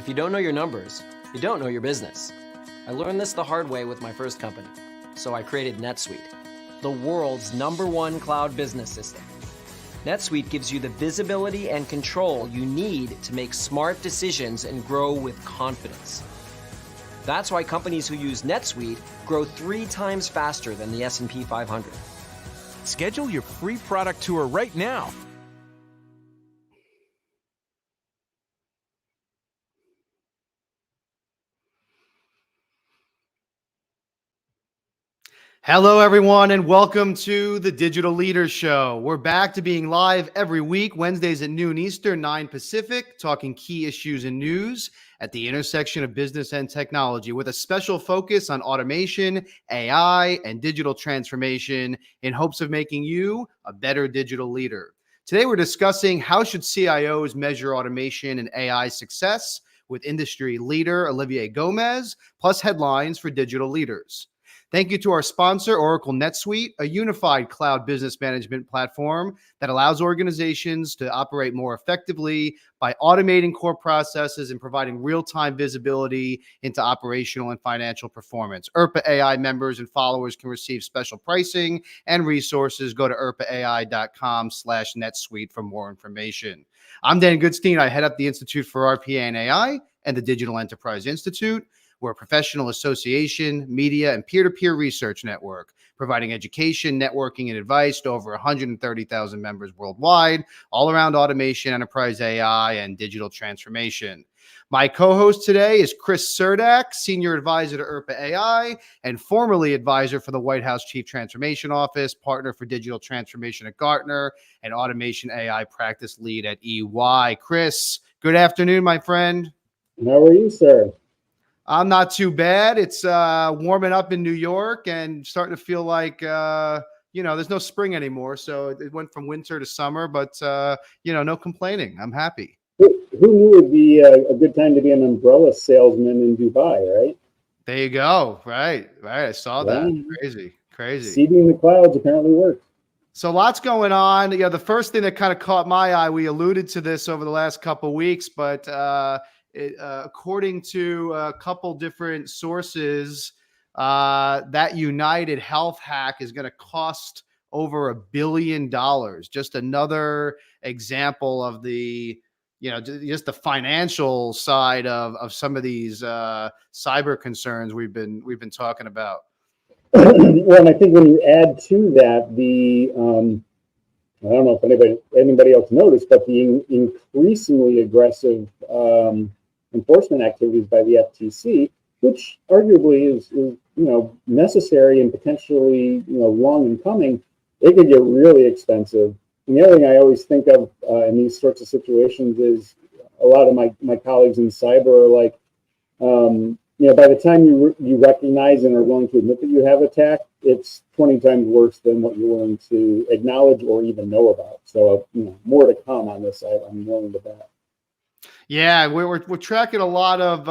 If you don't know your numbers, you don't know your business. I learned this the hard way with my first company, so I created NetSuite, the world's #1 cloud business system. NetSuite gives you the visibility and control you need to make smart decisions and grow with confidence. That's why companies who use NetSuite grow 3 times faster than the S&P 500. Schedule your free product tour right now. Hello, everyone, and welcome to the Digital Leaders Show. We're back to being live every week, Wednesdays at noon Eastern, 9 Pacific, talking key issues and news at the intersection of business and technology with a special focus on automation, AI, and digital transformation in hopes of making you a better digital leader. Today, we're discussing how should CIOs measure automation and AI success with industry leader Olivier Gomez, plus headlines for digital leaders. Thank you to our sponsor, Oracle NetSuite, a unified cloud business management platform that allows organizations to operate more effectively by automating core processes and providing real-time visibility into operational and financial performance. IRPA.AI members and followers can receive special pricing and resources. Go to IRPA.AI.com/NetSuite for more information. I'm Dan Goodstein. I head up the Institute for RPA and AI and the Digital Enterprise Institute. We're a professional association, media, and peer-to-peer research network, providing education, networking, and advice to over 130,000 members worldwide, all around automation, enterprise AI, and digital transformation. My co-host today is Chris Cerdak, Senior Advisor to IRPA.AI and formerly Advisor for the White House Chief Transformation Office, Partner for Digital Transformation at Gartner, and Automation AI Practice Lead at EY. Chris, good afternoon, my friend. How are you, sir? I'm not too bad. It's warming up in New York and starting to feel like, there's no spring anymore. So it went from winter to summer, but, no complaining. I'm happy. Who knew it would be a good time to be an umbrella salesman in Dubai, right? There you go. Right. I saw that. Crazy. Seeding the clouds apparently worked. So lots going on. The first thing that kind of caught my eye, we alluded to this over the last couple of weeks, but according to a couple different sources, that United Health hack is going to cost over $1 billion. Just another example of the, just the financial side of some of these cyber concerns we've been talking about. Well, and I think when you add to that I don't know if anybody else noticed, but the increasingly aggressive enforcement activities by the FTC, which arguably is necessary and potentially long in coming, it could get really expensive. And the other thing I always think of in these sorts of situations is a lot of my colleagues in cyber are like, by the time you recognize and are willing to admit that you have attacked, it's 20 times worse than what you're willing to acknowledge or even know about. So more to come on this. I'm willing to bet. Yeah, we're tracking a lot of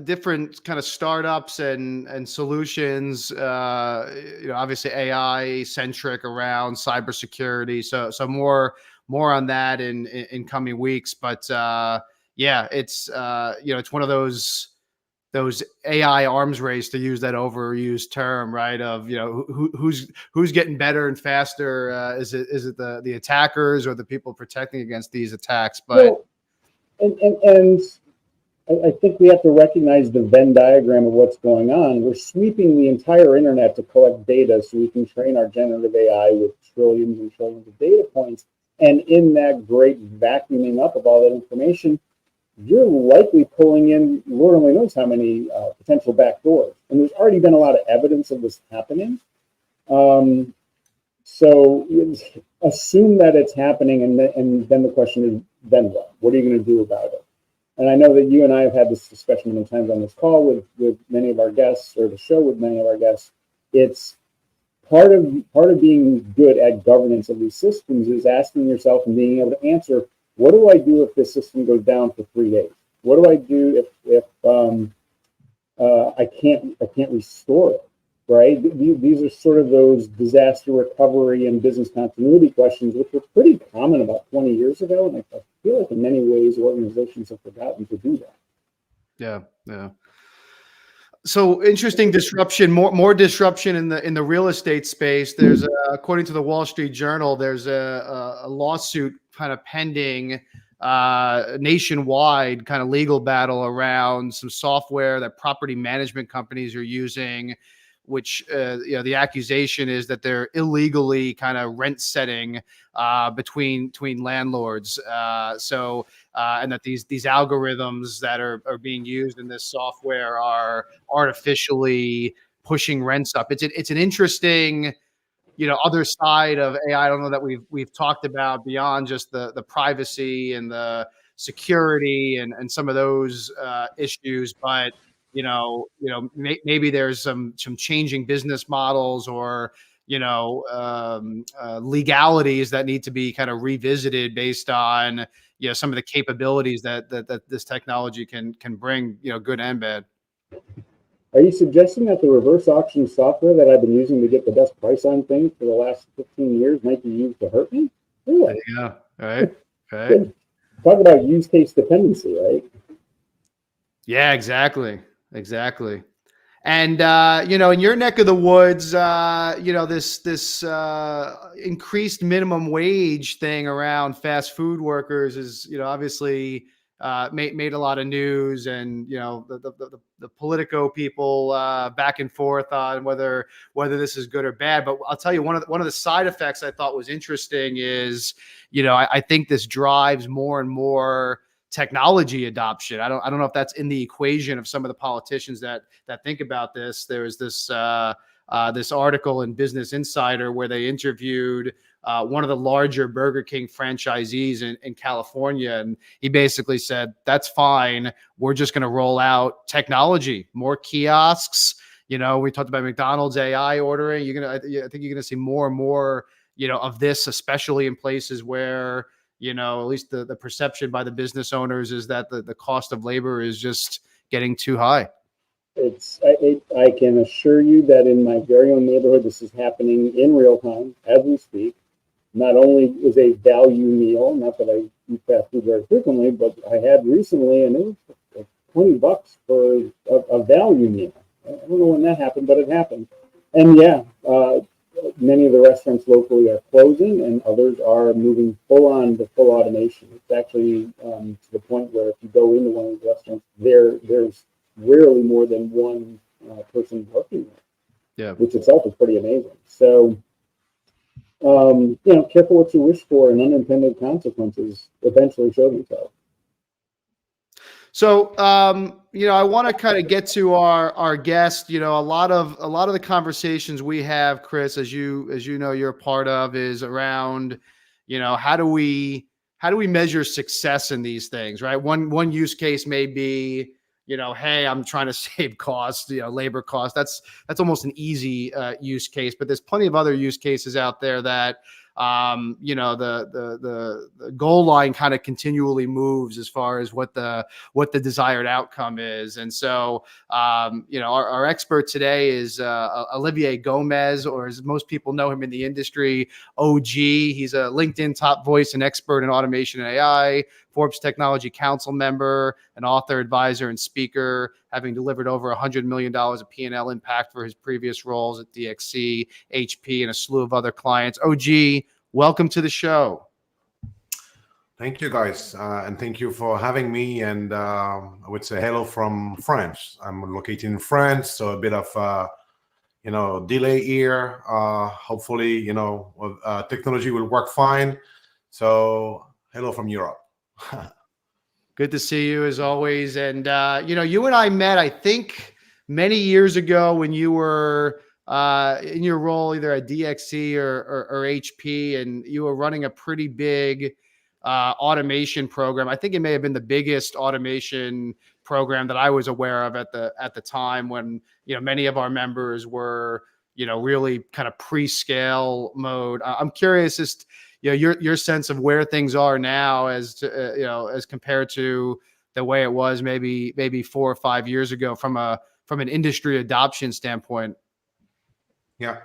different kind of startups and solutions. Obviously AI centric around cybersecurity. So more on that in coming weeks. But it's one of those AI arms race, to use that overused term, right? Of who's getting better and faster? Is it the attackers or the people protecting against these attacks? But well, And I think we have to recognize the Venn diagram of what's going on. We're sweeping the entire internet to collect data so we can train our generative AI with trillions and trillions of data points. And in that great vacuuming up of all that information, you're likely pulling in Lord only knows how many potential backdoors. And there's already been a lot of evidence of this happening. So assume that it's happening, and then the question is, then what? What are you going to do about it? And I know that you and I have had this discussion many times on this call with many of our guests, or the show with many of our guests. It's part of being good at governance of these systems is asking yourself and being able to answer, what do I do if this system goes down for 3 days? What do I do if I can't restore it? Right? These are sort of those disaster recovery and business continuity questions, which were pretty common about 20 years ago. And I feel like in many ways organizations have forgotten to do that. Yeah. Yeah. So interesting disruption, more disruption in the real estate space. There's according to the Wall Street Journal, there's a lawsuit kind of pending nationwide, kind of legal battle around some software that property management companies are using, which the accusation is that they're illegally kind of rent setting between landlords. And that these algorithms that are being used in this software are artificially pushing rents up. It's an interesting, other side of AI. I don't know that we've talked about beyond just the privacy and the security and some of those issues, but maybe there's some changing business models or legalities that need to be kind of revisited based on some of the capabilities that this technology can bring, good and bad. Are you suggesting that the reverse auction software that I've been using to get the best price on things for the last 15 years might be used to hurt me? Really? Yeah. All right. Talk about use case dependency, right? Yeah, exactly. And in your neck of the woods, this increased minimum wage thing around fast food workers is, obviously made a lot of news, and the Politico people back and forth on whether this is good or bad. But I'll tell you, one of the side effects I thought was interesting is, I think this drives more and more technology adoption. I don't know if that's in the equation of some of the politicians that think about this. There was this article in Business Insider where they interviewed one of the larger Burger King franchisees in California, and he basically said, "That's fine. We're just going to roll out technology, more kiosks." We talked about McDonald's AI ordering. I think you're going to see more and more, of this, especially in places where at least the perception by the business owners is that the cost of labor is just getting too high. I can assure you that in my very own neighborhood, this is happening in real time as we speak. Not only is a value meal, not that I eat fast food very frequently, but I had recently, and it was $20 for a value meal. I don't know when that happened, but it happened. And many of the restaurants locally are closing, and others are moving full on to full automation. It's actually to the point where if you go into one of these restaurants, there's rarely more than one person working there, which itself is pretty amazing. So, careful what you wish for, and unintended consequences eventually show themselves. So, I want to kind of get to our guest. A lot of the conversations we have, Chris, as you know, you're a part of, is around, how do we measure success in these things, right? One use case may be, hey, I'm trying to save costs, labor costs. That's almost an easy use case, but there's plenty of other use cases out there that the goal line kind of continually moves as far as what the desired outcome is. And so, our expert today is Olivier Gomez, or as most people know him in the industry, OG. He's a LinkedIn top voice and expert in automation and AI, Forbes Technology Council member, an author, advisor, and speaker, having delivered over $100 million of P&L impact for his previous roles at DXC, HP, and a slew of other clients. OG, welcome to the show. Thank you, guys, and thank you for having me. And I would say hello from France. I'm located in France, so a bit of delay here. Hopefully, technology will work fine. So hello from Europe. Good to see you as always. And, you and I met, I think, many years ago when you were in your role either at DXC or HP, and you were running a pretty big automation program. I think it may have been the biggest automation program that I was aware of at the time, when, many of our members were, really kind of pre-scale mode. I'm curious as your sense of where things are now as to, as compared to the way it was maybe 4 or 5 years ago from an industry adoption standpoint. Yeah.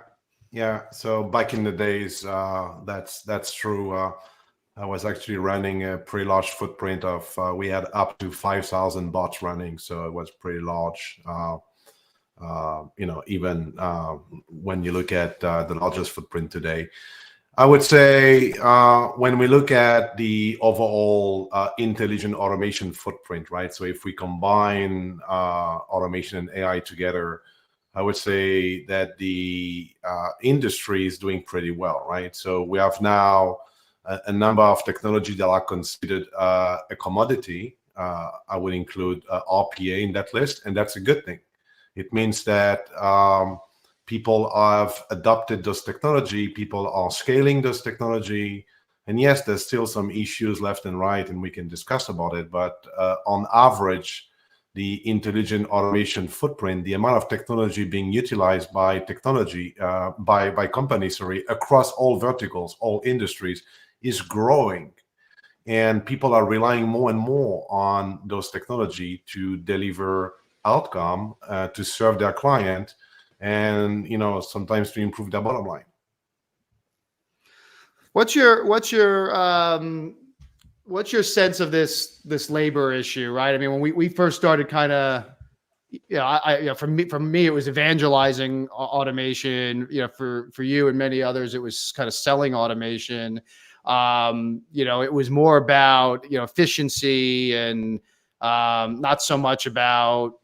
So back in the days, that's true. I was actually running a pretty large footprint of, we had up to 5,000 bots running, so it was pretty large. Even when you look at the largest footprint today. I would say when we look at the overall intelligent automation footprint, right? So if we combine automation and AI together, I would say that the industry is doing pretty well, right? So we have now a number of technology that are considered a commodity. I would include RPA in that list, and that's a good thing. It means that people have adopted those technology, people are scaling those technology, and yes, there's still some issues left and right, and we can discuss about it, but on average, the intelligent automation footprint, the amount of technology being utilized by companies, across all verticals, all industries, is growing. And people are relying more and more on those technology to deliver outcome, to serve their client, and sometimes to improve their bottom line. What's your sense of this labor issue, right? I mean, when we first started kind of, for me, it was evangelizing automation. For you and many others, it was kind of selling automation. It was more about efficiency and not so much about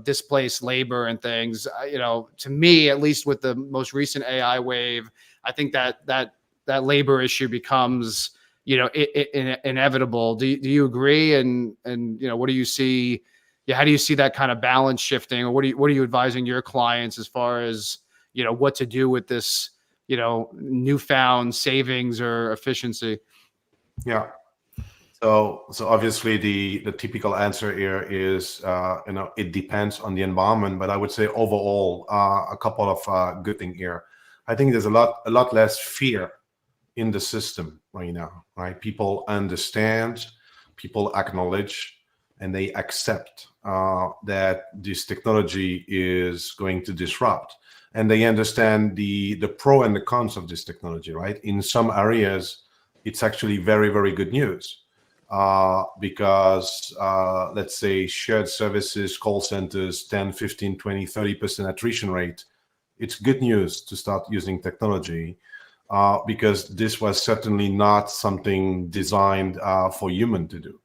displaced labor and things. To me, at least with the most recent AI wave, I think that labor issue becomes inevitable. Do you agree? And what do you see? Yeah, how do you see that kind of balance shifting, or what are you advising your clients as far as what to do with this newfound savings or efficiency? Yeah. So obviously the typical answer here is it depends on the environment, but I would say overall a couple of good things here. I think there's a lot less fear in the system right now, right? People understand, people acknowledge, and they accept that this technology is going to disrupt, and they understand the pro and the cons of this technology, right? In some areas, it's actually very, very good news because let's say shared services, call centers, 10, 15, 20, 30% attrition rate. It's good news to start using technology because this was certainly not something designed for human to do.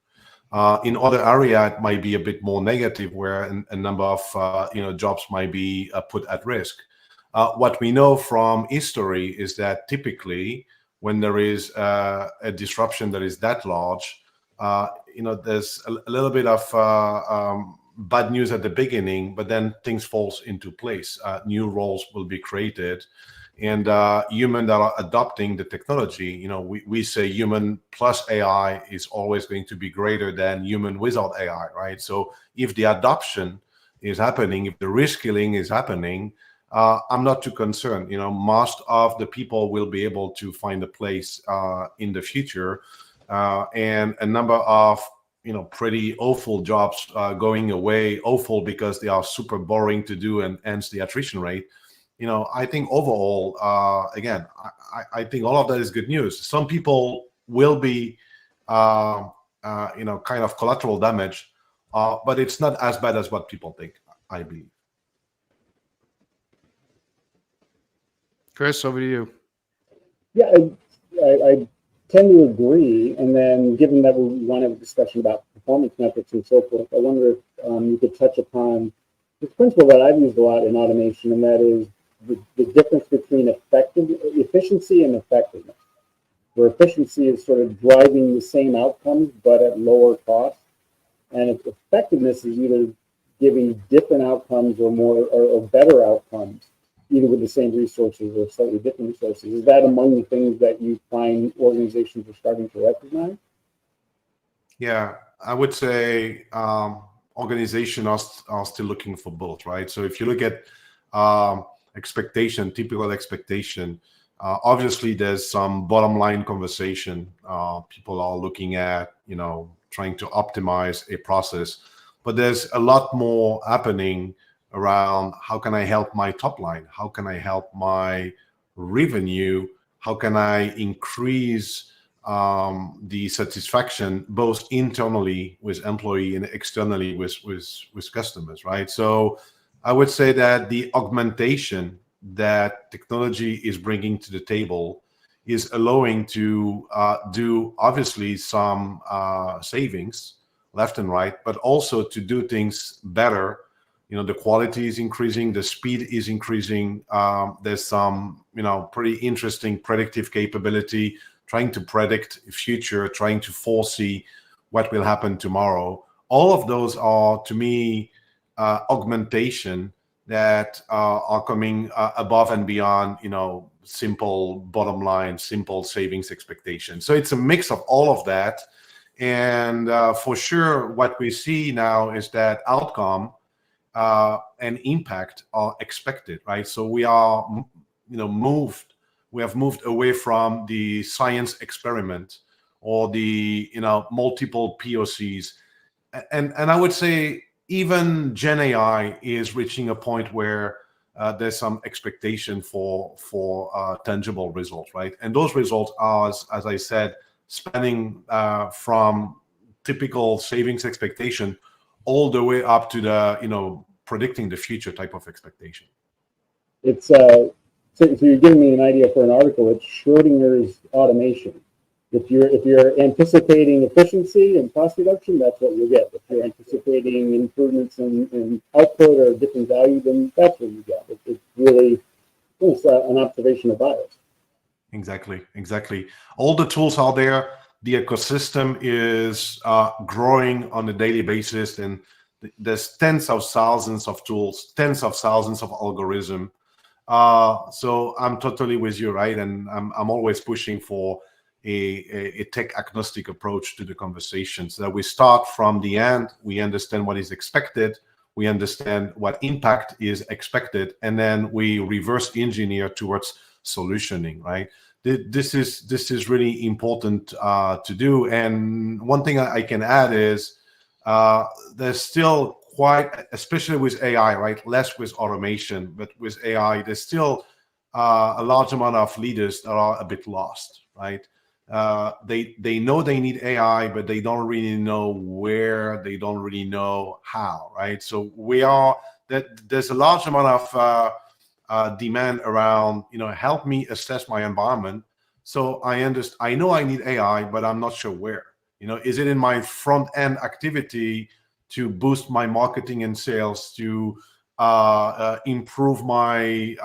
In other area, it might be a bit more negative, where a number of jobs might be put at risk. What we know from history is that typically, when there is a disruption that is that large, there's a little bit of bad news at the beginning, but then things falls into place. New roles will be created, and human that are adopting the technology, we say human plus AI is always going to be greater than human without AI, right? So if the adoption is happening, if the reskilling is happening, I'm not too concerned. Most of the people will be able to find a place in the future, and a number of pretty awful jobs going away. Awful because they are super boring to do, and hence the attrition rate. I think overall, again, I think all of that is good news. Some people will be, kind of collateral damage, but it's not as bad as what people think, I believe. Chris, over to you. Yeah, I tend to agree. And then, given that we want to have a discussion about performance metrics and so forth, I wonder if you could touch upon this principle that I've used a lot in automation, and that is the difference between efficiency and effectiveness, where efficiency is sort of driving the same outcomes but at lower cost, and effectiveness is either giving different outcomes or better outcomes, either with the same resources or slightly different resources. Is that among the things that you find organizations are starting to recognize? Yeah, I would say organizations are still looking for both, right? So if you look at typical expectation, obviously there's some bottom line conversation. People are looking at, trying to optimize a process, but there's a lot more happening around how can I help my top line? How can I help my revenue? How can I increase the satisfaction both internally with employee and externally with customers, right? So I would say that the augmentation that technology is bringing to the table is allowing to do obviously some savings left and right, but also to do things better. The quality is increasing, the speed is increasing. There's some, pretty interesting predictive capability, trying to predict future, trying to foresee what will happen tomorrow. All of those are, to me, augmentation that are coming above and beyond, simple bottom line, simple savings expectations. So it's a mix of all of that. And for sure, what we see now is that outcome and impact are expected, right? So we are, we have moved away from the science experiment or the, multiple POCs. And I would say even Gen AI is reaching a point where there's some expectation for tangible results, right? And those results are, as I said, spanning from typical savings expectation all the way up to the, predicting the future type of expectation. It's so you're giving me an idea for an article. It's Schrodinger's automation. If you're anticipating efficiency and cost reduction, that's what you get. If you're anticipating improvements in output or different value, then that's what you get. It's really an observational bias. Exactly. All the tools are there. The ecosystem is growing on a daily basis, and there's tens of thousands of tools, tens of thousands of algorithms. So I'm totally with you, right? And I'm always pushing for a tech agnostic approach to the conversations, that we start from the end, we understand what is expected, we understand what impact is expected, and then we reverse engineer towards solutioning, right? This is really important to do. And one thing I can add is there's still quite, especially with AI, right? Less with automation, but with AI, there's still a large amount of leaders that are a bit lost, right? They know they need AI, but they don't really know where, they don't really know how, right? So there's a large amount of demand around, help me assess my environment. So I know I need AI, but I'm not sure where. Is it in my front end activity to boost my marketing and sales, to improve my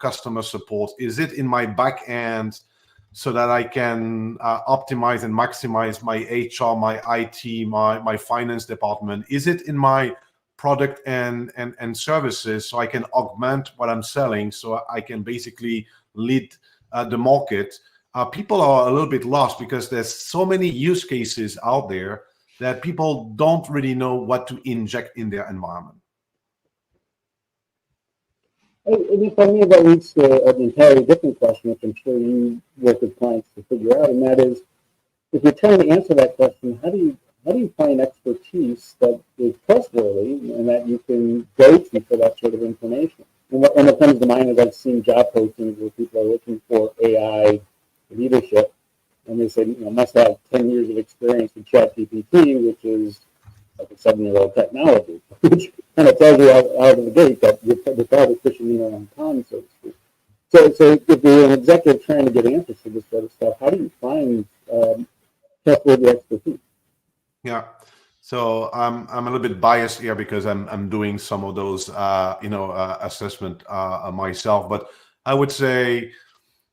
customer support? Is it in my back end so that I can optimize and maximize my HR, my IT, my finance department? Is it in my product and services so I can augment what I'm selling, so I can basically lead the market? People are a little bit lost because there's so many use cases out there that people don't really know what to inject in their environment. And for me, that leads to an entirely different question, which I'm sure you work with clients to figure out, and that is, if you're trying to answer that question, how do you find expertise that is trustworthy and that you can go to for that sort of information? And what comes to mind is I've seen job postings where people are looking for AI leadership, and they say, must have 10 years of experience with ChatGPT, which is like a 7-year-old technology, which kind of tells you out of the gate that you're probably pushing me around time, so to speak. So if you're an executive trying to get answers to this sort of stuff, how do you find trustworthy expertise? Yeah. So I'm a little bit biased here because I'm doing some of those assessment myself, but I would say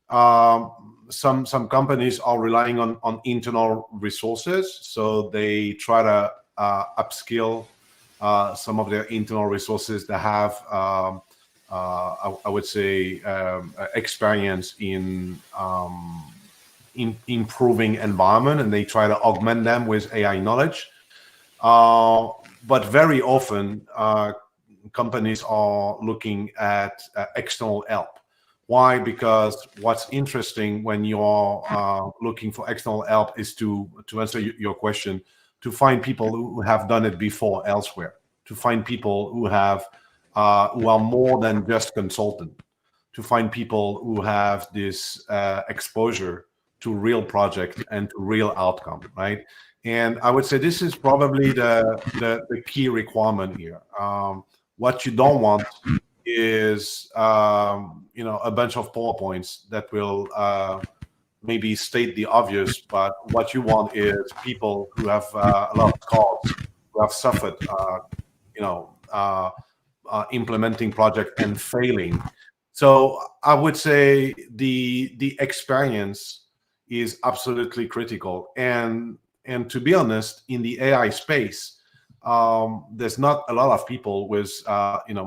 some companies are relying on internal resources, so they try to upskill some of their internal resources that have I would say experience in improving environment, and they try to augment them with AI knowledge. But very often companies are looking at external help. Why? Because what's interesting when you're looking for external help is to answer your question, to find people who have done it before elsewhere, to find people who have who are more than just consultant, to find people who have this exposure to real project and to real outcome, right? And I would say this is probably the key requirement here. What you don't want is a bunch of PowerPoints that will maybe state the obvious, but what you want is people who have a lot of scars, who have suffered, implementing project and failing. So I would say the experience is absolutely critical. And to be honest, in the AI space, there's not a lot of people with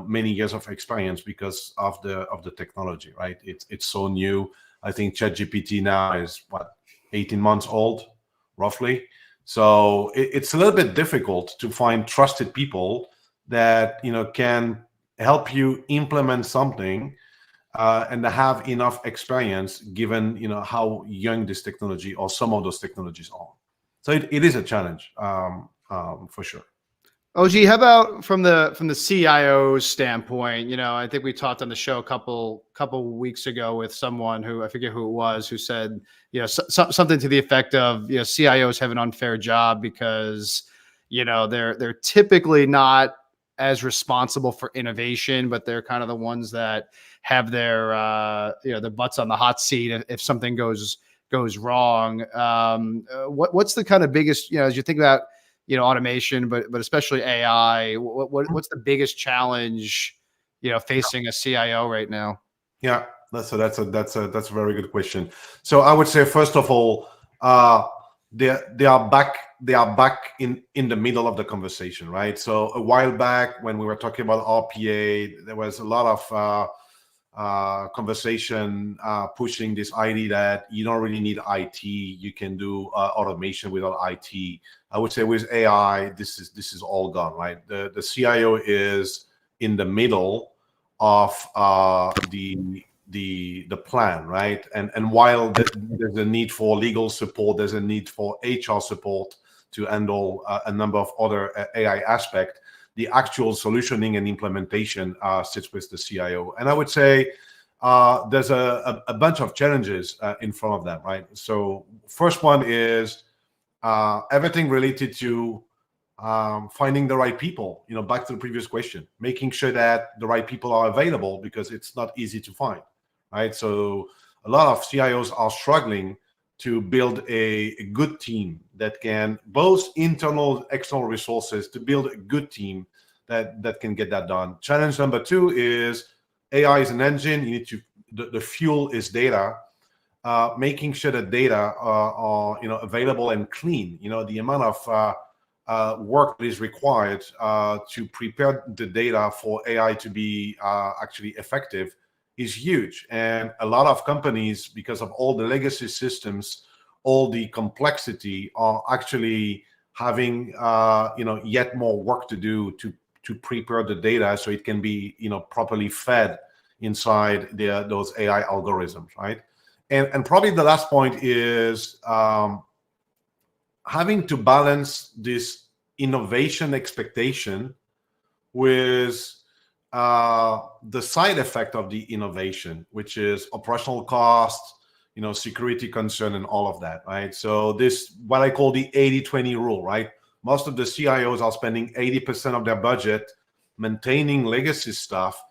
many years of experience because of the technology, right? It's so new. I think ChatGPT now is 18 months old, roughly. So it's a little bit difficult to find trusted people that can help you implement something and have enough experience, given how young this technology or some of those technologies are. So it is a challenge, for sure. OG, how about from the CIO's standpoint? I think we talked on the show a couple weeks ago with someone who, I forget who it was, who said, something to the effect of, CIOs have an unfair job because, they're typically not as responsible for innovation, but they're kind of the ones that have their their butts on the hot seat if something goes wrong. What's the kind of biggest, as you think about automation, but especially AI, what's the biggest challenge facing a CIO right now? Yeah, that's a very good question. So I would say, first of all, they are back in the middle of the conversation, right? So a while back, when we were talking about RPA, there was a lot of conversation pushing this idea that you don't really need IT, you can do automation without IT. I would say with AI, this is all gone, right? The CIO is in the middle of the plan, right? And while there's a need for legal support, there's a need for HR support to handle a number of other AI aspects, the actual solutioning and implementation sits with the CIO. And I would say there's a bunch of challenges in front of them, right? So first one is everything related to finding the right people. Back to the previous question, making sure that the right people are available, because it's not easy to find, right? So a lot of CIOs are struggling to build a good team that can, both internal, external resources, to build a good team that can get that done. Challenge number two is AI is an engine. You need to, the fuel is data. Making sure that data are available and clean. The amount of work that is required to prepare the data for AI to be actually effective is huge. And a lot of companies, because of all the legacy systems, all the complexity, are actually having yet more work to do to prepare the data so it can be properly fed inside those AI algorithms, right? And probably the last point is having to balance this innovation expectation with the side effect of the innovation, which is operational cost, security concern, and all of that, right? So this, what I call the 80-20 rule, right? Most of the CIOs are spending 80% of their budget maintaining legacy stuff,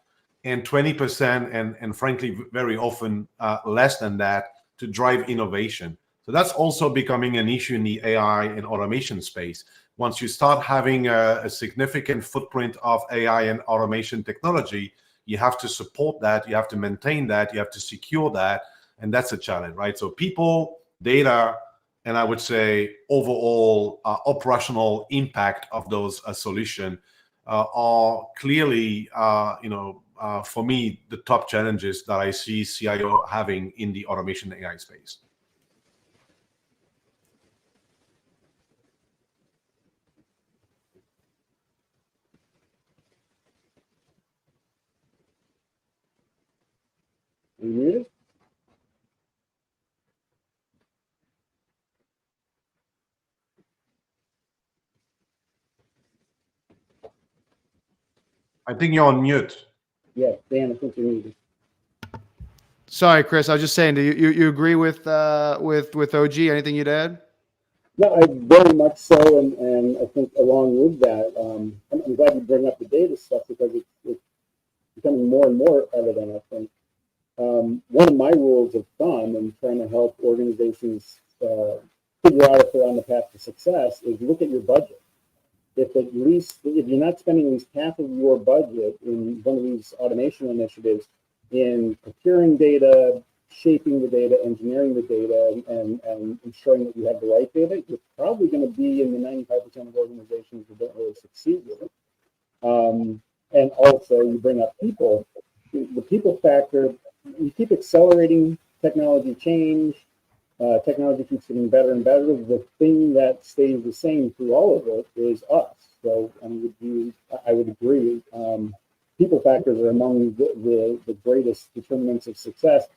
and 20%, and frankly, very often less than that, to drive innovation. So that's also becoming an issue in the AI and automation space. Once you start having a significant footprint of AI and automation technology, you have to support that, you have to maintain that, you have to secure that, and that's a challenge, right? So people, data, and I would say overall operational impact of those solutions are clearly, for me, the top challenges that I see CIO having in the automation AI space. You muted? I think you're on mute. Yeah, Dan, I think you're muted. Sorry, Chris. I was just saying. Do you agree with OG? Anything you'd add? No, I very much so, and I think along with that, I'm glad you bring up the data stuff because it's becoming more and more evident, I think. One of my rules of thumb in trying to help organizations figure out if they're on the path to success is look at your budget. If you're not spending at least half of your budget in one of these automation initiatives in procuring data, shaping the data, engineering the data, and ensuring that you have the right data, you're probably going to be in the 95% of organizations that don't really succeed with it. And also, you bring up people. The people factor, you keep accelerating technology change. Technology keeps getting better and better. The thing that stays the same through all of it is us. So I would agree. People factors are among the greatest determinants of success.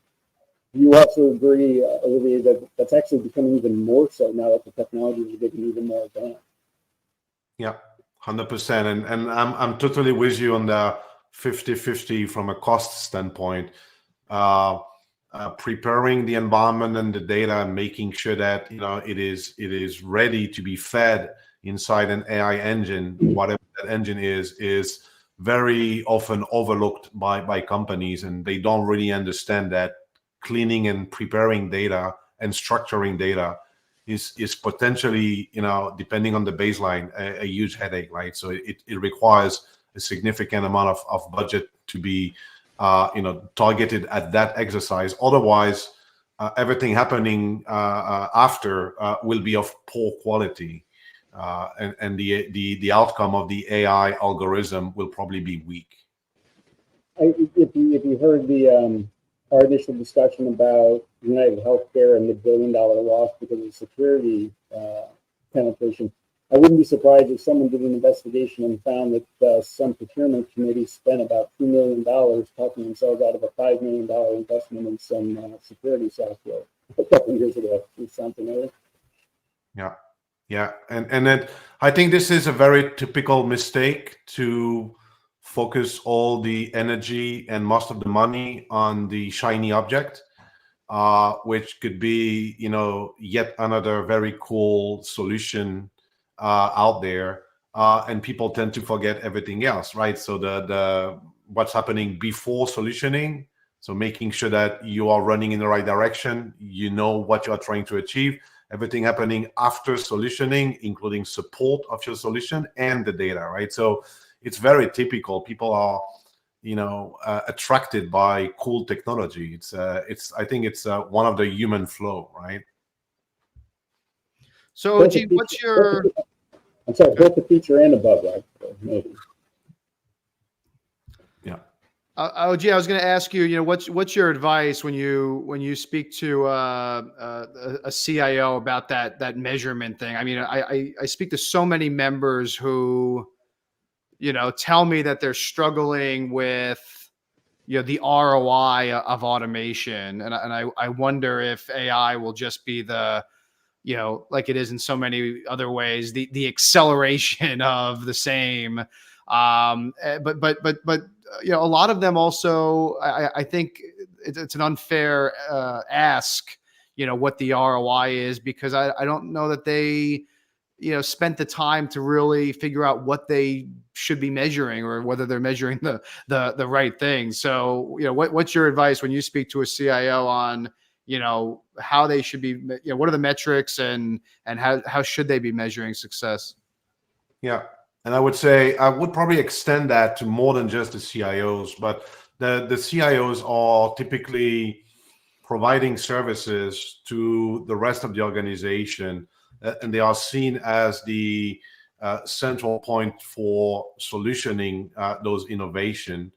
Do you also agree, Olivier, that that's actually becoming even more so now that the technology is getting even more advanced? Yeah, 100%. And I'm totally with you on the 50-50 from a cost standpoint. Preparing the environment and the data and making sure that it is ready to be fed inside an AI engine, whatever that engine is very often overlooked by companies, and they don't really understand that cleaning and preparing data and structuring data is potentially, depending on the baseline, a huge headache, right? So it requires a significant amount of budget to be targeted at that exercise. Otherwise, everything happening after will be of poor quality, and the outcome of the AI algorithm will probably be weak. If you heard our initial discussion about United Healthcare and the $1 billion loss because of security penetration, I wouldn't be surprised if someone did an investigation and found that some procurement committee spent about $2 million talking themselves out of a $5 million investment in some security software a couple of years ago. It sounds familiar. Yeah, and then I think this is a very typical mistake to focus all the energy and most of the money on the shiny object, which could be yet another very cool solution out there, and people tend to forget everything else, right? So the what's happening before solutioning, so making sure that you are running in the right direction, what you are trying to achieve, everything happening after solutioning, including support of your solution and the data, right? So it's very typical. People are attracted by cool technology. I think it's one of the human flow, right? So OG, what's your... I'm sorry, both the feature and above, right? Maybe. Yeah. OG, I was going to ask you, what's your advice when you speak to a CIO about that measurement thing? I mean, I speak to so many members who, tell me that they're struggling with, the ROI of automation, and I wonder if AI will just be the, like it is in so many other ways, the acceleration of the same. But a lot of them also, I think it's an unfair ask, what the ROI is, because I don't know that they, spent the time to really figure out what they should be measuring or whether they're measuring the right thing. So, what's your advice when you speak to a CIO on, how they should be, what are the metrics and how should they be measuring success? Yeah. And I would say I would probably extend that to more than just the CIOs, but the CIOs are typically providing services to the rest of the organization, and they are seen as the central point for solutioning those innovation.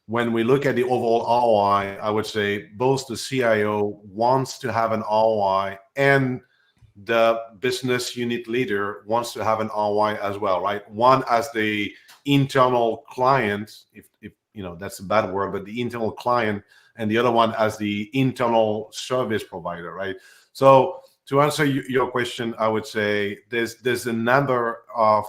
When we look at the overall ROI, I would say both the CIO wants to have an ROI and the business unit leader wants to have an ROI as well, right? One as the internal client, if that's a bad word, but the internal client, and the other one as the internal service provider, right? So to answer your question, I would say there's a number of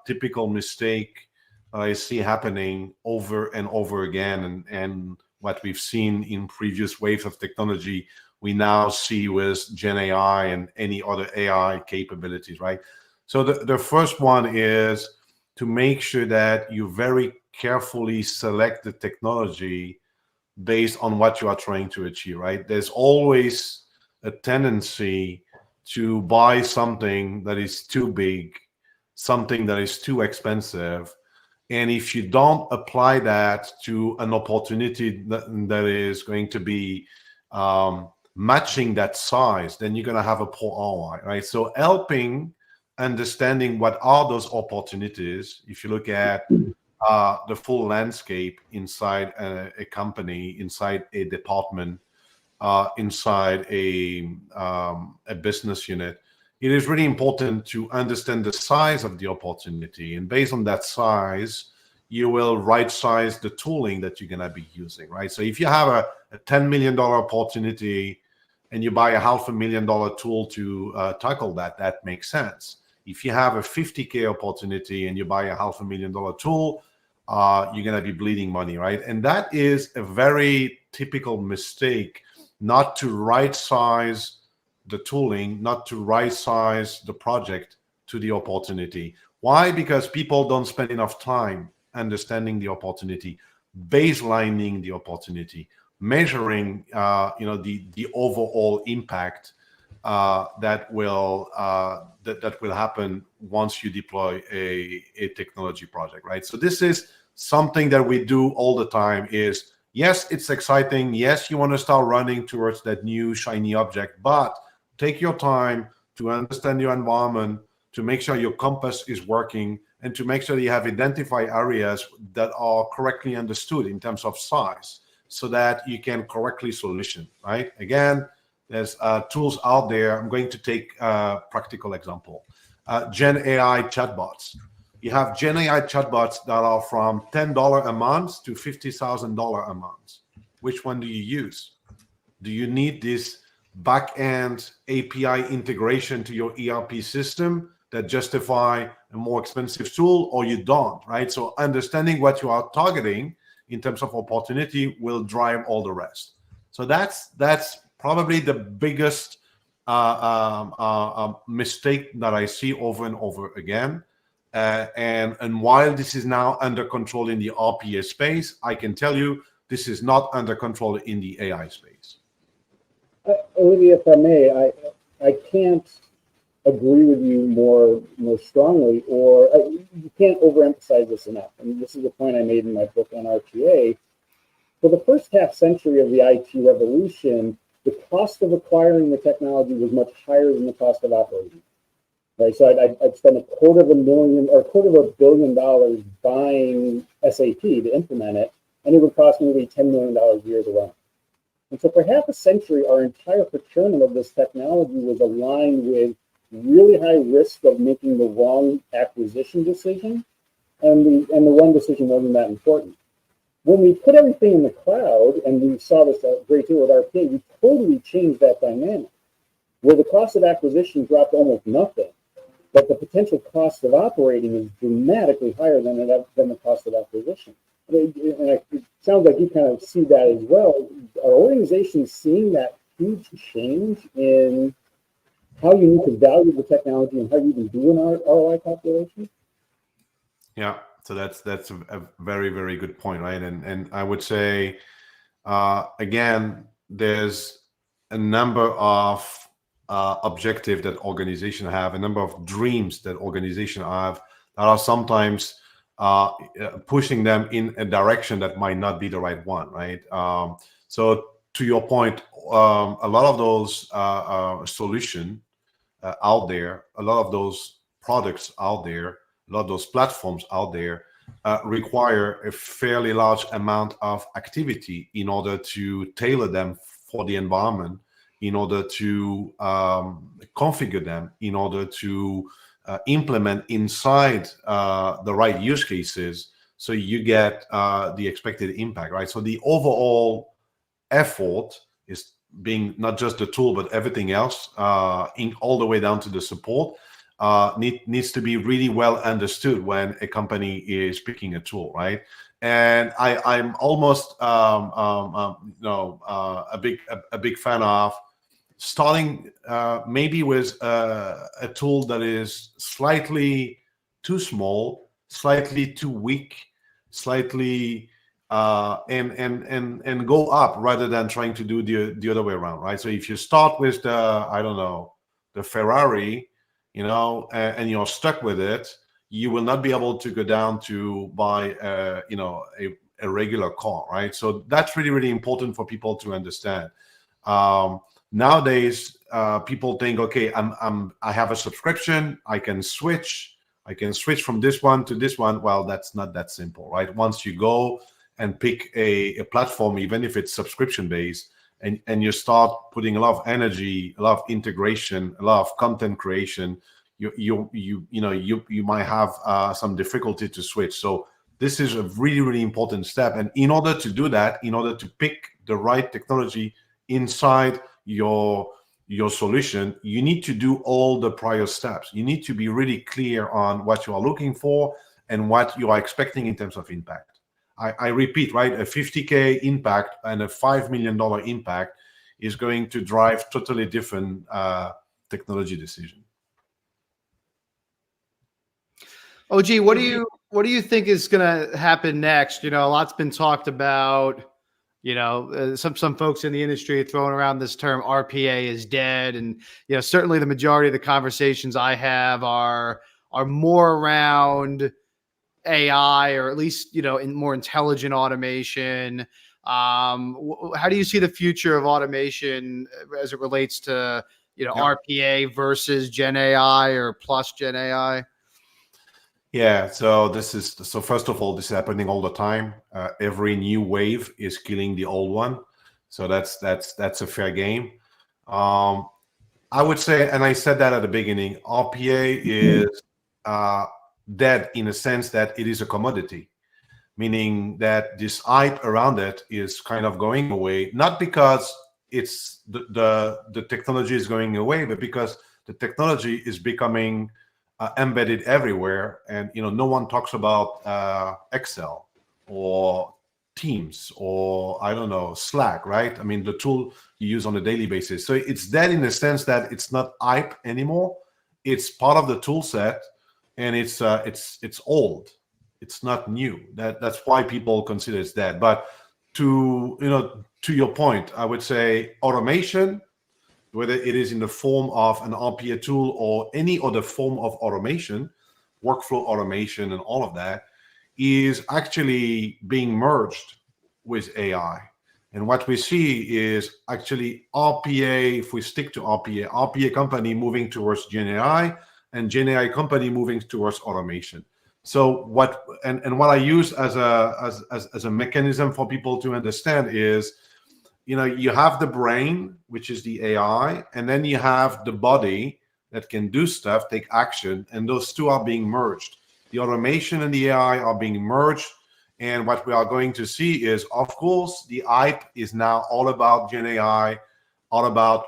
typical mistake I see happening over and over again, and what we've seen in previous waves of technology, we now see with Gen AI and any other AI capabilities, right? So the first one is to make sure that you very carefully select the technology based on what you are trying to achieve, right? There's always a tendency to buy something that is too big, something that is too expensive. And if you don't apply that to an opportunity that is going to be matching that size, then you're going to have a poor ROI, right? So helping understanding what are those opportunities, if you look at the full landscape inside a company, inside a department, inside a business unit, it is really important to understand the size of the opportunity. And based on that size, you will right size the tooling that you're going to be using, right? So if you have a $10 million opportunity and you buy a $500,000 tool to tackle that, that makes sense. If you have a $50K opportunity and you buy a $500,000 tool, you're going to be bleeding money, right? And that is a very typical mistake, not to right size the tooling, not to right size the project to the opportunity. Why? Because people don't spend enough time understanding the opportunity, baselining the opportunity, measuring the overall impact that will happen once you deploy a technology project, right? So this is something that we do all the time. Is yes, it's exciting. Yes, you want to start running towards that new shiny object, but take your time to understand your environment, to make sure your compass is working, and to make sure that you have identified areas that are correctly understood in terms of size, so that you can correctly solution, right? Again, there's tools out there. I'm going to take a practical example. Gen AI chatbots. You have Gen AI chatbots that are from $10 a month to $50,000 a month. Which one do you use? Do you need this back-end API integration to your ERP system that justify a more expensive tool, or you don't, right? So understanding what you are targeting in terms of opportunity will drive all the rest. So that's probably the biggest mistake that I see over and over again. And while this is now under control in the RPA space, I can tell you this is not under control in the AI space. Olivier, if I may, I can't agree with you more strongly, or you can't overemphasize this enough. And this is the point I made in my book on RPA. For the first half century of the IT revolution, the cost of acquiring the technology was much higher than the cost of operating. Right, so I'd spend $250 million buying SAP to implement it, and it would cost me maybe $10 million a year to run. And so for half a century, our entire procurement of this technology was aligned with really high risk of making the wrong acquisition decision, and the wrong decision wasn't that important. When we put everything in the cloud, and we saw this a great deal with RPA, we totally changed that dynamic, where the cost of acquisition dropped almost nothing, but the potential cost of operating is dramatically higher than the cost of acquisition. And it sounds like you kind of see that as well. Are organizations seeing that huge change in how you need to value the technology and how you even do an ROI calculation? Yeah, so that's a very, very good point, right? And I would say, again, there's a number of objectives that organizations have, a number of dreams that organizations have that are sometimes pushing them in a direction that might not be the right one, right? So to your point, a lot of those solutions out there, a lot of those products out there, a lot of those platforms out there require a fairly large amount of activity in order to tailor them for the environment, in order to configure them, in order to implement inside the right use cases, so you get the expected impact, right? So the overall effort is being not just the tool, but everything else, all the way down to the support, needs to be really well understood when a company is picking a tool, right? and I'm almost a big fan of starting maybe with a tool that is slightly too small, slightly too weak, slightly and go up rather than trying to do the other way around, right? So if you start with the Ferrari, and you're stuck with it, you will not be able to go down to buy a regular car, right? So that's really, really important for people to understand. Nowadays, people think, okay, I have a subscription, I can switch from this one to this one. Well, that's not that simple, right? Once you go and pick a platform, even if it's subscription based, and you start putting a lot of energy, a lot of integration, a lot of content creation, you might have some difficulty to switch. So this is a really, really important step. And in order to do that, in order to pick the right technology inside your solution, you need to do all the prior steps. You need to be really clear on what you are looking for and what you are expecting in terms of impact. I repeat, right? A 50K impact and a $5 million impact is going to drive totally different technology decision. OG, what do you think is going to happen next? A lot's been talked about. Some folks in the industry are throwing around this term RPA is dead, and certainly the majority of the conversations I have are more around AI, or at least in more intelligent automation. How do you see the future of automation as it relates to RPA versus Gen AI or plus Gen AI? Yeah, so first of all, this is happening all the time. Every new wave is killing the old one, so that's a fair game. I would say, and I said that at the beginning, RPA is dead in a sense that it is a commodity, meaning that this hype around it is kind of going away, not because it's the technology is going away, but because the technology is becoming embedded everywhere, and no one talks about Excel or Teams or I don't know, Slack, right? I mean, the tool you use on a daily basis. So it's dead in the sense that it's not hype anymore. It's part of the tool set, and it's old. It's not new. That's why people consider it's dead. But to your point, I would say automation, whether it is in the form of an RPA tool or any other form of automation, workflow automation and all of that, is actually being merged with AI. And what we see is actually RPA, if we stick to RPA company moving towards Gen AI, and Gen AI company moving towards automation. So what I use as a mechanism for people to understand is, you have the brain, which is the AI, and then you have the body that can do stuff, take action, and those two are being merged. The automation and the AI are being merged, and what we are going to see is, of course, the hype is now all about Gen AI, all about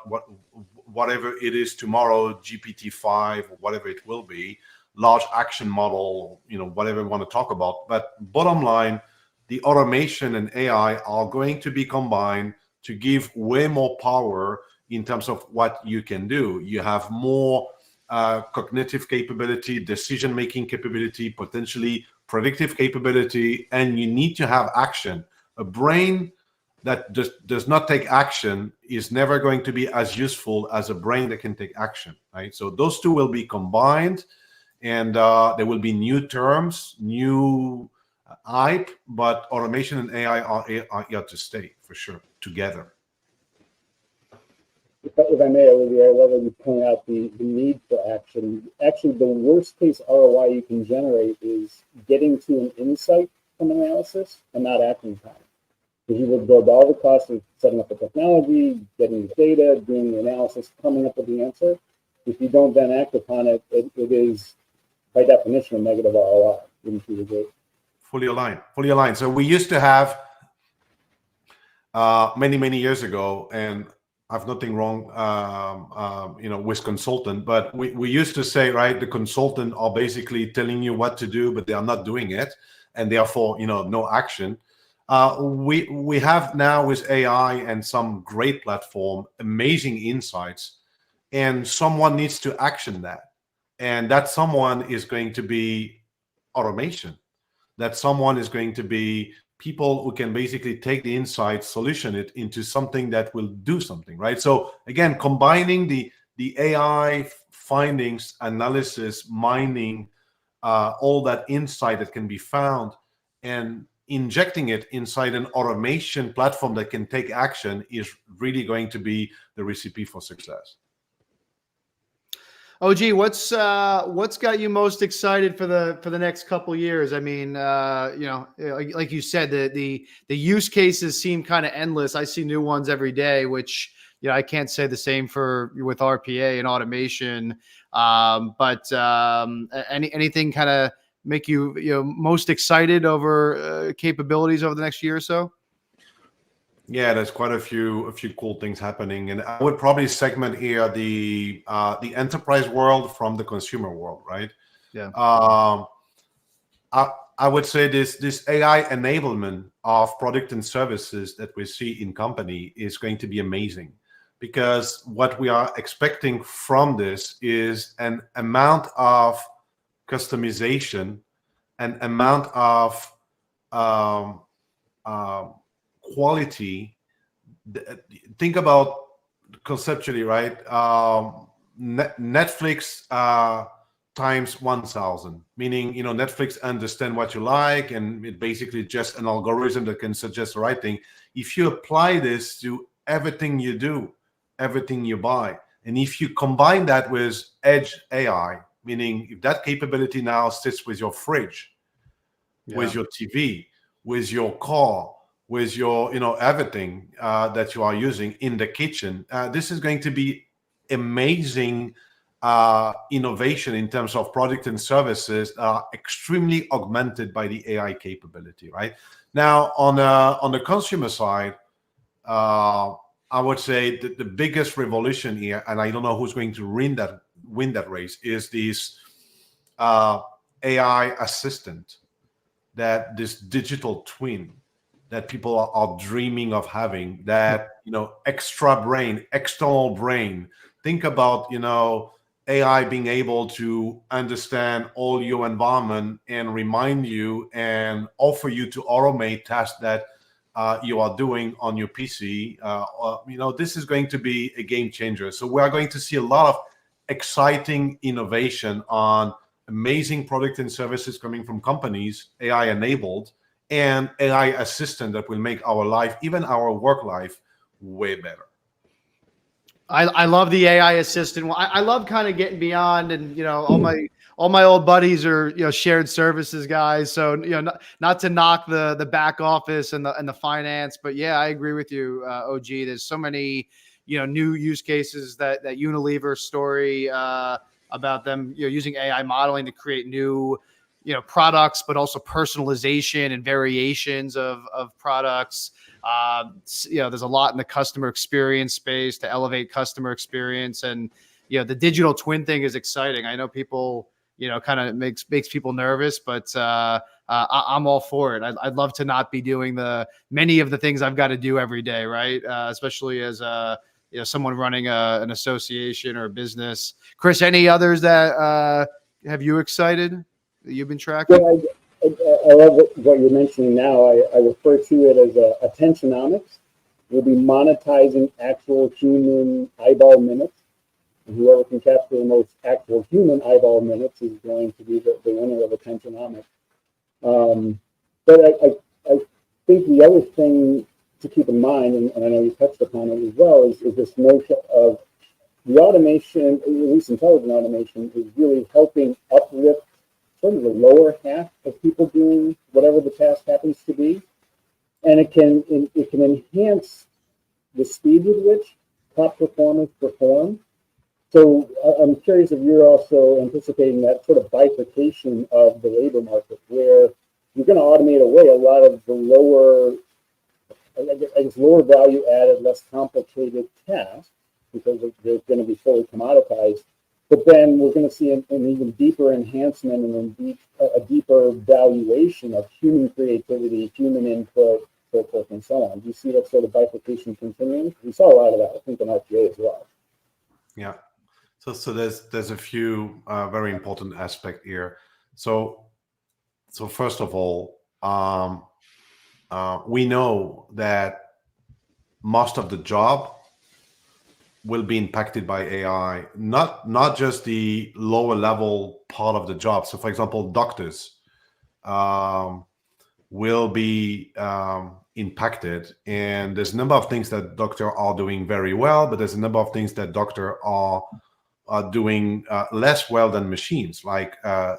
whatever it is tomorrow, GPT-5 or whatever it will be, large action model, whatever we want to talk about. But bottom line, the automation and AI are going to be combined to give way more power in terms of what you can do. You have more cognitive capability, decision-making capability, potentially predictive capability, and you need to have action. A brain that does not take action is never going to be as useful as a brain that can take action, right? So those two will be combined, and there will be new terms, new hype, but automation and AI are here to stay for sure, together. If I may, Olivier, I love that you point out the need for action. Actually, the worst case ROI you can generate is getting to an insight from analysis and not action time. Because you will go to all the costs of setting up the technology, getting the data, doing the analysis, coming up with the answer. If you don't then act upon it, it is, by definition, a negative ROI. Wouldn't you agree? Fully aligned. So we used to have many years ago, and I've nothing wrong, with consultant, but we used to say, right, the consultant are basically telling you what to do, but they are not doing it. and therefore, no action. We have now with AI and some great platform, amazing insights, and someone needs to action that. And that someone is going to be automation. That someone is going to be people who can basically take the insights, solution it into something that will do something, right? So again, combining the AI findings, analysis, mining, all that insight that can be found, and injecting it inside an automation platform that can take action is really going to be the recipe for success. OG, what's got you most excited for the next couple years? I mean, like you said, the use cases seem kind of endless. I see new ones every day, which I can't say the same with RPA and automation. But anything kind of make you most excited over capabilities over the next year or so? Yeah, there's quite a few cool things happening, and I would probably segment here the enterprise world from the consumer world, right? Yeah. I would say this AI enablement of product and services that we see in company is going to be amazing, because what we are expecting from this is an amount of customization, an amount of quality. Think about conceptually, right? Netflix times 1,000, meaning Netflix understand what you like, and it basically just an algorithm that can suggest the right thing. If you apply this to everything you do, everything you buy, and if you combine that with edge AI, meaning if that capability now sits with your fridge, with your TV, with your car, with your everything that you are using in the kitchen, this is going to be amazing innovation in terms of product and services, extremely augmented by the AI capability. Right now, on the consumer side, I would say that the biggest revolution here, and I don't know who's going to win that race, is this AI assistant, that this digital twin that people are dreaming of having, that extra brain, external brain. Think about AI being able to understand all your environment and remind you and offer you to automate tasks that you are doing on your PC. This is going to be a game changer. So we are going to see a lot of exciting innovation on amazing product and services coming from companies, AI enabled, and AI assistant that will make our life, even our work life, way better. I love the AI assistant. Well, I love kind of getting beyond, and all my old buddies are shared services guys. So not to knock the back office and the finance, but yeah, I agree with you, OG. There's so many new use cases, that Unilever story about them using AI modeling to create new products, but also personalization and variations of products. There's a lot in the customer experience space to elevate customer experience, and the digital twin thing is exciting. I know people kind of makes people nervous, but I'm all for it. I'd love to not be doing many of the things I've got to do every day, right? Especially as someone running an association or a business. Chris, any others that have you excited that you've been tracking? Well, I love what you're mentioning now. I refer to it as attentionomics. We'll be monetizing actual human eyeball minutes. And whoever can capture the most actual human eyeball minutes is going to be the winner of attentionomics. But I think the other thing to keep in mind, and I know you touched upon it as well, is this notion of the automation, at least intelligent automation, is really helping uplift sort of the lower half of people doing whatever the task happens to be, and it can enhance the speed with which top performers perform. So I'm curious if you're also anticipating that sort of bifurcation of the labor market, where you're going to automate away a lot of the lower value added, less complicated tasks, because they're going to be fully commoditized. But then we're going to see an even deeper enhancement and a deeper valuation of human creativity, human input, so forth and so on. Do you see that sort of bifurcation continuing? We saw a lot of that, I think, in RPA as well. Yeah. So there's a few very important aspects here. So first of all, we know that most of the job will be impacted by AI, not just the lower level part of the job. So for example, doctors will be impacted, and there's a number of things that doctors are doing very well, but there's a number of things that doctors are doing less well than machines, like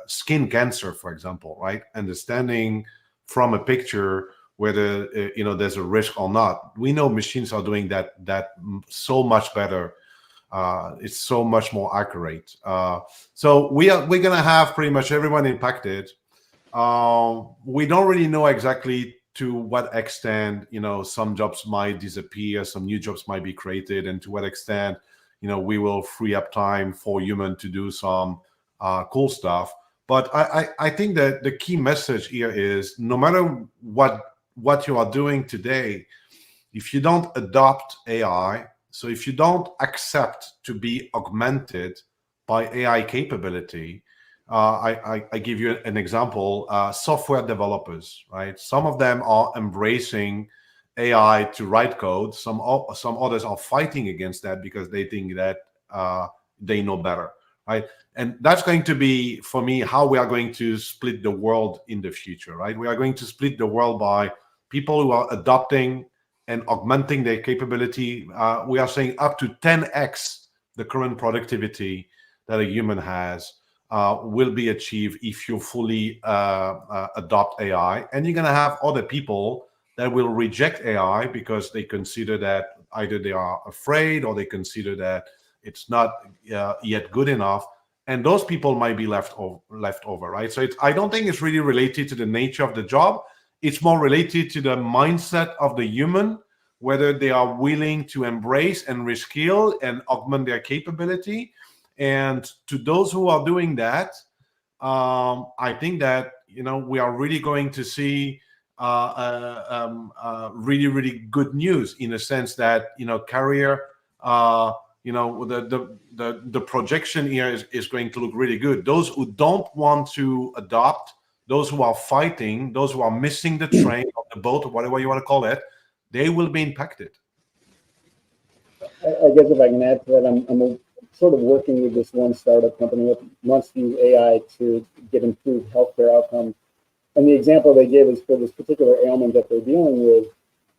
skin cancer, for example, right? Understanding from a picture whether there's a risk or not. We know machines are doing that so much better. It's so much more accurate. So we're gonna have pretty much everyone impacted. We don't really know exactly to what extent some jobs might disappear, some new jobs might be created, and to what extent we will free up time for human to do some cool stuff. But I think that the key message here is, no matter what you are doing today, if you don't adopt AI, so if you don't accept to be augmented by AI capability, I give you an example. Software developers, right? Some of them are embracing AI to write code. Some others are fighting against that because they think that they know better, right? And that's going to be, for me, how we are going to split the world in the future, right? We are going to split the world by people who are adopting and augmenting their capability. We are saying up to 10x the current productivity that a human has will be achieved if you fully adopt AI. And you're going to have other people that will reject AI because they consider that either they are afraid or they consider that it's not yet good enough. And those people might be left over, right? So I don't think it's really related to the nature of the job. It's more related to the mindset of the human, whether they are willing to embrace and reskill and augment their capability. And to those who are doing that, I think that we are really going to see really, really good news, in a sense that career, the projection here is going to look really good. Those who don't want to adopt, those who are fighting, those who are missing the train or the boat, or whatever you want to call it, they will be impacted. I guess if I can add to that, I'm sort of working with this one startup company that wants to use AI to get improved healthcare outcomes. And the example they gave is for this particular ailment that they're dealing with.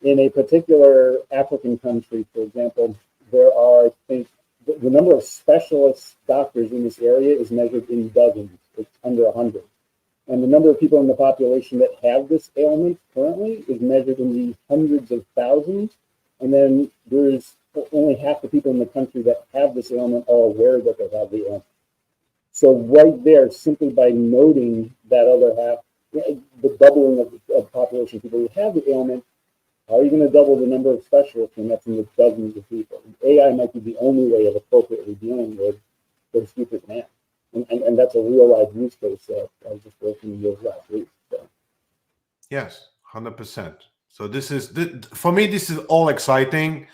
In a particular African country, for example, there are, I think, the number of specialist doctors in this area is measured in dozens. It's under 100. And the number of people in the population that have this ailment currently is measured in the hundreds of thousands. And then there's only half the people in the country that have this ailment are aware that they have the ailment. So right there, simply by noting that other half, the doubling of population of people who have the ailment, how are you going to double the number of specialists when that's in the dozens of people? AI might be the only way of appropriately dealing with those future demand. And that's a real life use case that I was just working with last week. So. Yes, 100%. So for me, this is all exciting.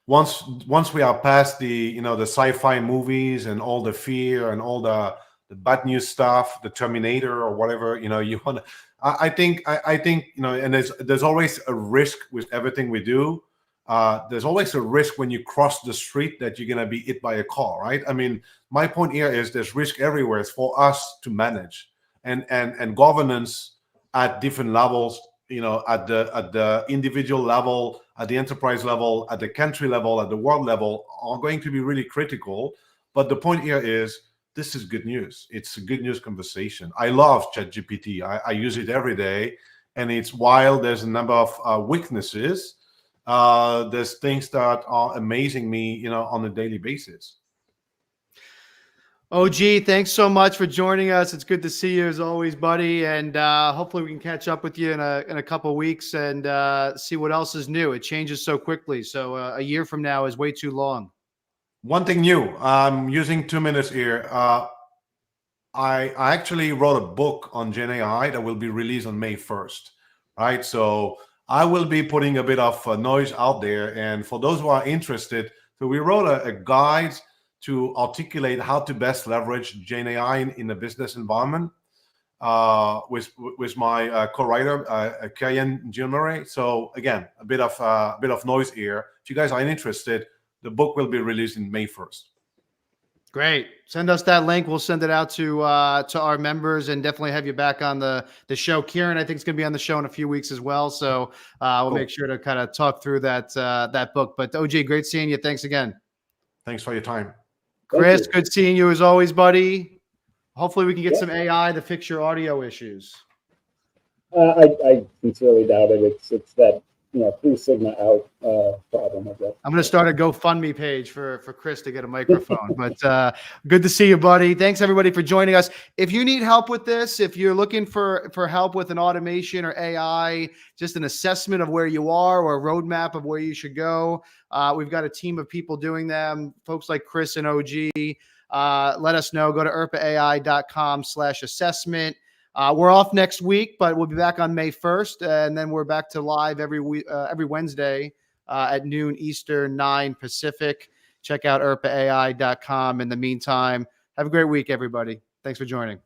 Once we are past the the sci-fi movies and all the fear and all the bad news stuff, the Terminator or whatever you want. I think and there's always a risk with everything we do. There's always a risk when you cross the street that you're gonna be hit by a car, right? I mean, my point here is there's risk everywhere. It's for us to manage and governance at different levels. At the individual level, at the enterprise level, at the country level, at the world level, are going to be really critical. But the point here is, this is good news. It's a good news conversation. I love ChatGPT. I use it every day, and while there's a number of weaknesses, there's things that are amazing me, on a daily basis. OG, thanks so much for joining us. It's good to see you as always, buddy. And hopefully we can catch up with you in a couple of weeks and see what else is new. It changes so quickly. So a year from now is way too long. One thing new. I'm using 2 minutes here. I actually wrote a book on Gen AI that will be released on May 1st, right? So I will be putting a bit of noise out there. And for those who are interested, so we wrote a guide to articulate how to best leverage Gen AI in a business environment with my co-writer, Kayan Gilmore. So again, a bit of noise here. If you guys are interested, the book will be released in May 1st. Great. Send us that link. We'll send it out to our members and definitely have you back on the show. Kieran, I think, is going to be on the show in a few weeks as well. So we'll make sure to kind of talk through that book. But OG, great seeing you. Thanks again. Thanks for your time. Chris, good seeing you as always, buddy. Hopefully we can get some AI to fix your audio issues. I sincerely doubt it. It's that through Sigma out problem, I guess. I'm going to start a GoFundMe page for Chris to get a microphone. But good to see you, buddy. Thanks, everybody, for joining us. If you need help with this, if you're looking for help with an automation or AI, just an assessment of where you are or a roadmap of where you should go, we've got a team of people doing them, folks like Chris and OG. Let us know. Go to IAC.AI.com/assessment. We're off next week, but we'll be back on May 1st, and then we're back to live every Wednesday at noon Eastern, 9 Pacific. Check out IAC.AI.com. In the meantime, have a great week, everybody. Thanks for joining.